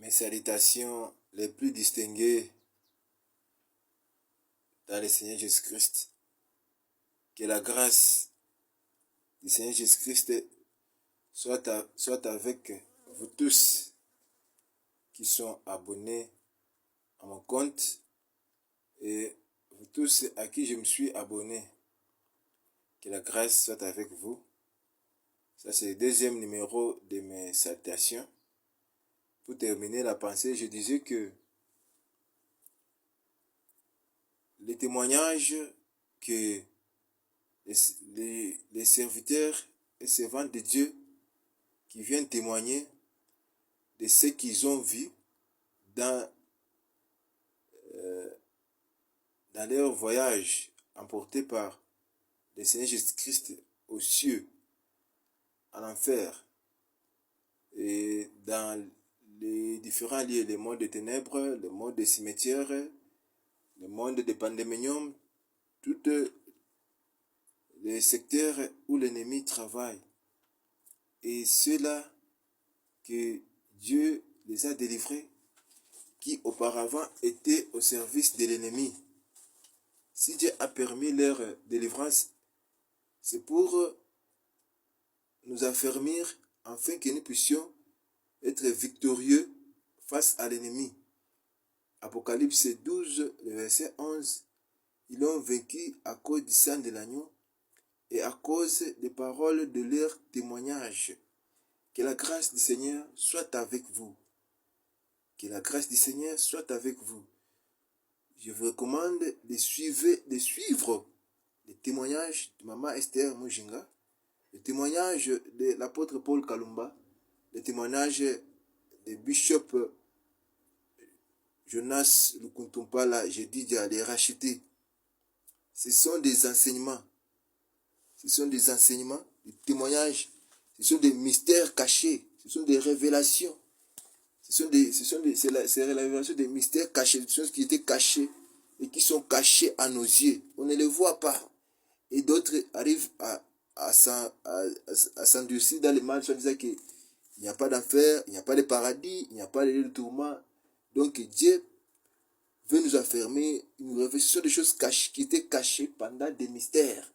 Mes salutations les plus distinguées dans le Seigneur Jésus-Christ. Que la grâce du Seigneur Jésus-Christ soit avec vous tous qui sont abonnés à mon compte et vous tous à qui je me suis abonné. Que la grâce soit avec vous. Ça, c'est le deuxième numéro de mes salutations. Pour terminer la pensée, je disais que les témoignages que les serviteurs et servantes de Dieu qui viennent témoigner de ce qu'ils ont vu dans leur voyage emporté par le Seigneur Jésus-Christ aux cieux, en enfer, et dans les différents lieux, le monde des ténèbres, le monde des cimetières, le monde des pandémoniums, tous les secteurs où l'ennemi travaille. Et ceux-là que Dieu les a délivrés, qui auparavant étaient au service de l'ennemi. Si Dieu a permis leur délivrance, c'est pour nous affermir afin que nous puissions être victorieux face à l'ennemi. Apocalypse 12, le verset 11, ils l'ont vaincu à cause du sang de l'agneau et à cause des paroles de leur témoignage. Que la grâce du Seigneur soit avec vous. Que la grâce du Seigneur soit avec vous. Je vous recommande de suivre les témoignages de Maman Esther Mujinga, le témoignage de l'apôtre Paul Kalumba, le témoignage de Bishop Jonas Lukuntumpala, j'ai dit de les racheter. Ce sont des enseignements. Ce sont des enseignements, des témoignages. Ce sont des mystères cachés. Ce sont des révélations. C'est la révélation des mystères cachés, des choses qui étaient cachées et qui sont cachées à nos yeux. On ne les voit pas. Et d'autres arrivent à s'endurcir dans le mal, en disant qu'il n'y a pas d'enfer, il n'y a pas de paradis, il n'y a pas de tourment. Donc Dieu veut nous affermer une révélation des choses cachées, qui étaient cachées pendant des mystères.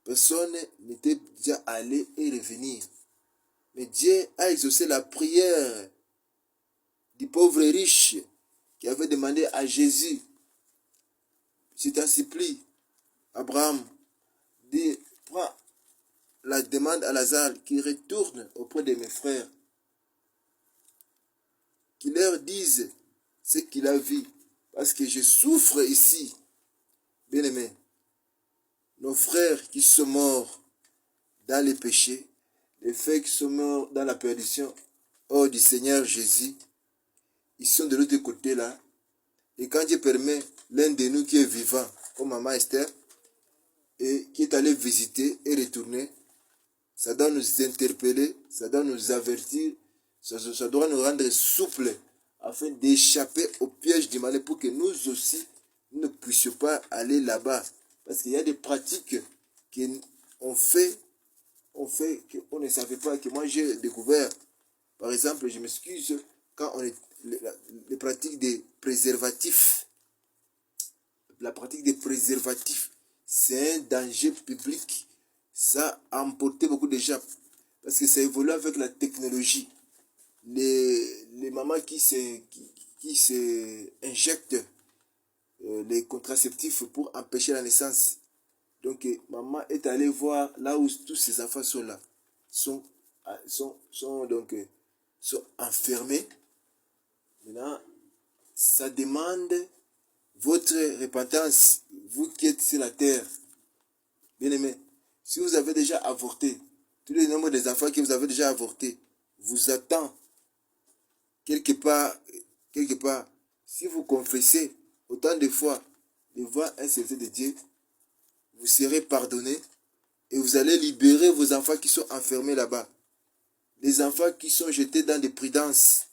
Personne n'était déjà allé et revenir. Mais Dieu a exaucé la prière du pauvre riche qui avait demandé à Jésus, je t'en supplie, Abraham, prends la demande à Lazare qui retourne auprès de mes frères, qu'il leur dise ce qu'il a vu, parce que je souffre ici. Bien-aimés, nos frères qui sont morts dans les péchés, les frères qui sont morts dans la perdition, hors du Seigneur Jésus, ils sont de l'autre côté là. Et quand Dieu permet l'un de nous qui est vivant, comme Maman Esther, et qui est allé visiter et retourner, ça doit nous interpeller, ça doit nous avertir, ça doit nous rendre souples afin d'échapper au piège du mal pour que nous aussi, nous ne puissions pas aller là-bas. Parce qu'il y a des pratiques qu'on fait qu'on ne savait pas, que moi j'ai découvert. Par exemple, je m'excuse, quand on est les pratiques des préservatifs. La pratique des préservatifs, c'est un danger public. Ça a emporté beaucoup de gens. Parce que ça évolue avec la technologie. Les mamans qui se injectent les contraceptifs pour empêcher la naissance. Donc, maman est allée voir là où tous ces enfants sont là. Sont enfermés. Maintenant, ça demande votre repentance, vous qui êtes sur la terre. Bien-aimés, si vous avez déjà avorté, tous les nombres des enfants que vous avez déjà avortés vous attend quelque part. Si vous confessez autant de fois devant un serviteur de Dieu, vous serez pardonné et vous allez libérer vos enfants qui sont enfermés là-bas. Les enfants qui sont jetés dans des pridances,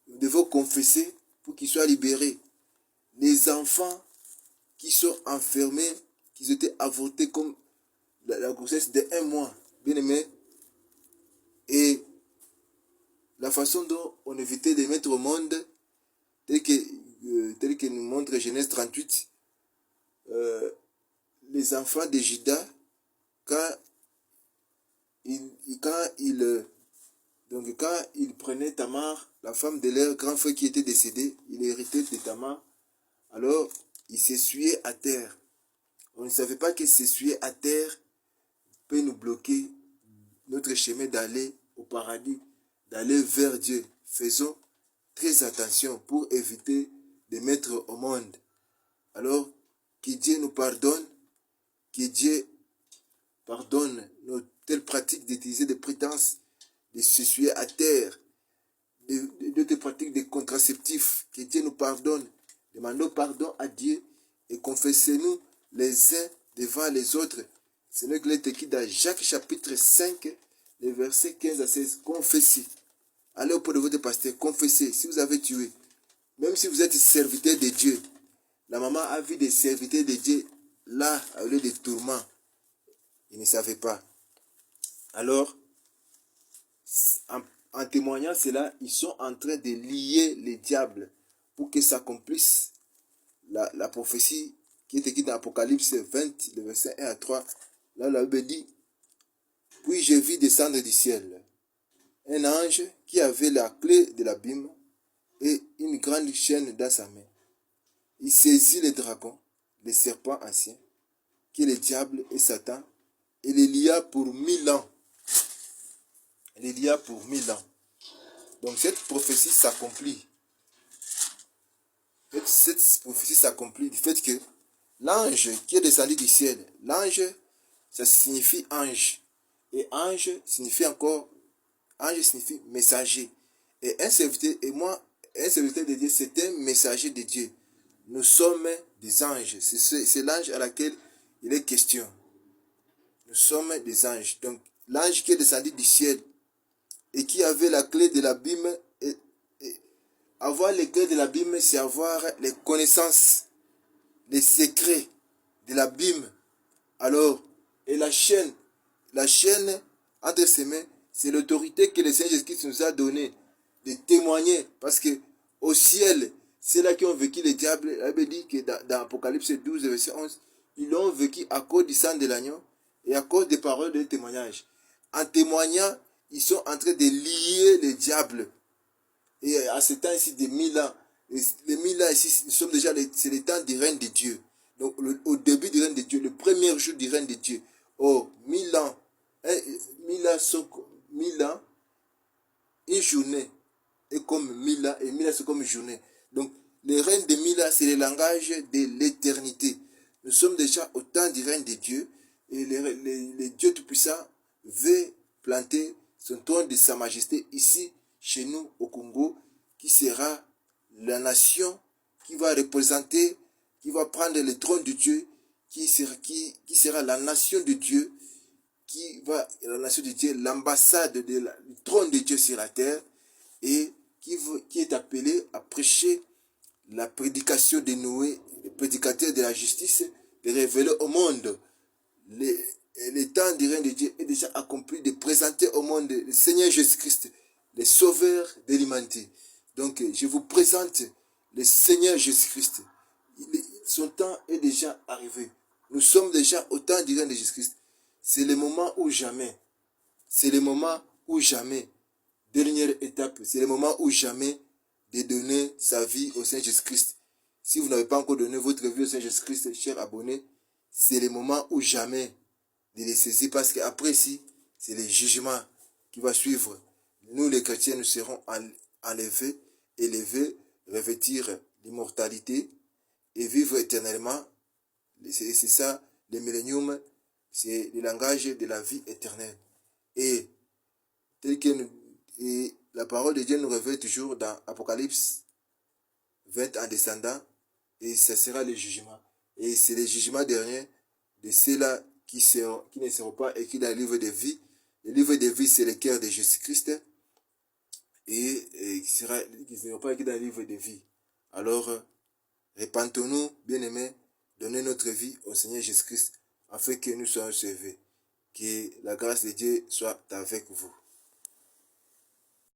vous devez confesser pour qu'ils soient libérés. Les enfants qui sont enfermés, qui étaient avortés comme la grossesse de 1 mois, bien aimé, et la façon dont on évitait de mettre au monde, tel que nous montre Genèse 38, les enfants de Juda, quand quand ils prenaient Tamar, la femme de leur grand frère qui était décédé, il héritait de Tamar, alors il s'essuyait à terre. On ne savait pas que s'essuyer à terre peut nous bloquer notre chemin d'aller au paradis, d'aller vers Dieu. Faisons très attention pour éviter de mettre au monde. Alors, que Dieu nous pardonne, que Dieu pardonne nos telles pratiques d'utiliser des prétences, de s'essuyer à terre, d'autres pratiques de contraceptifs. Que Dieu nous pardonne. Demandons pardon à Dieu et confessez-nous les uns devant les autres. C'est le qu'il est écrit dans Jacques chapitre 5, les versets 15 à 16. Confessez. Allez auprès de votre pasteur, confessez. Si vous avez tué, même si vous êtes serviteur de Dieu, la maman a vu des serviteurs de Dieu là, au lieu des tourments. Ils ne savaient pas. Alors, en témoignant cela, ils sont en train de lier les diables pour que s'accomplisse la prophétie qui est écrite dans Apocalypse 20, le verset 1 à 3. Là, la Bible dit, « Puis je vis descendre du ciel un ange qui avait la clé de l'abîme et une grande chaîne dans sa main. Il saisit le dragon, le serpent ancien, qui est le diable et Satan, et les lia pour 1000 ans. » Les lia pour 1000 ans. Donc cette prophétie s'accomplit. Cette prophétie s'accomplit du fait que l'ange qui est descendu du ciel, l'ange, ça signifie ange. Et ange signifie messager. Et un serviteur de Dieu, c'est un messager de Dieu. Nous sommes des anges. C'est l'ange à laquelle il est question. Nous sommes des anges. Donc l'ange qui est descendu du ciel et qui avait la clé de l'abîme, avoir les clés de l'abîme, c'est avoir les connaissances, les secrets de l'abîme. Alors, et la chaîne entre ses mains, c'est l'autorité que le Seigneur Jésus-Christ nous a donnée de témoigner. Parce que au ciel, c'est là qui ont vécu les diables. La Bible dit que dans Apocalypse 12, verset 11, ils l'ont vécu à cause du sang de l'agneau et à cause des paroles de témoignage. En témoignant, ils sont en train de lier les diables. Et à ce temps ici de 1000 ans, les 1000 ans ici, nous sommes déjà, c'est le temps du règne de Dieu. Donc au début du règne de Dieu, le premier jour du règne de Dieu. Oh, 1000 ans. 1000 ans, une journée est comme 1000 ans, et 1000 ans c'est comme une journée. Donc le règne de 1000 ans, c'est le langage de l'éternité. Nous sommes déjà au temps du règne de Dieu, et le Dieu Tout-Puissant veut planter son trône de sa majesté ici, chez nous, au Congo, qui sera la nation qui va représenter, qui va prendre le trône de Dieu, qui sera la nation de Dieu, la nation de Dieu, l'ambassade du trône de Dieu sur la terre, et qui est appelé à prêcher la prédication de Noé, le prédicateur de la justice, de révéler au monde le temps du règne de Dieu est déjà accompli, de présenter au monde le Seigneur Jésus-Christ, le sauveur de l'humanité. Donc, je vous présente le Seigneur Jésus-Christ. Son temps est déjà arrivé. Nous sommes déjà au temps du règne de Jésus-Christ. C'est le moment ou jamais. C'est le moment ou jamais. Dernière étape, c'est le moment ou jamais de donner sa vie au Seigneur Jésus-Christ. Si vous n'avez pas encore donné votre vie au Seigneur Jésus-Christ, chers abonnés, c'est le moment ou jamais de les saisir, parce qu'après si, c'est le jugement qui va suivre. Nous les chrétiens, nous serons enlevés, élevés, revêtir l'immortalité et vivre éternellement. C'est ça, le millénium, c'est le langage de la vie éternelle. Et la parole de Dieu nous révèle toujours dans Apocalypse 20 en descendant, et ce sera le jugement. Et c'est le jugement dernier de ceux-là qui ne seront pas écrits dans le livre de vie. Le livre de vie, c'est le cœur de Jésus-Christ, et qui ne seront pas écrits dans le livre de vie. Alors, répentons-nous, bien-aimés, donnez notre vie au Seigneur Jésus-Christ, afin que nous soyons sauvés. Que la grâce de Dieu soit avec vous.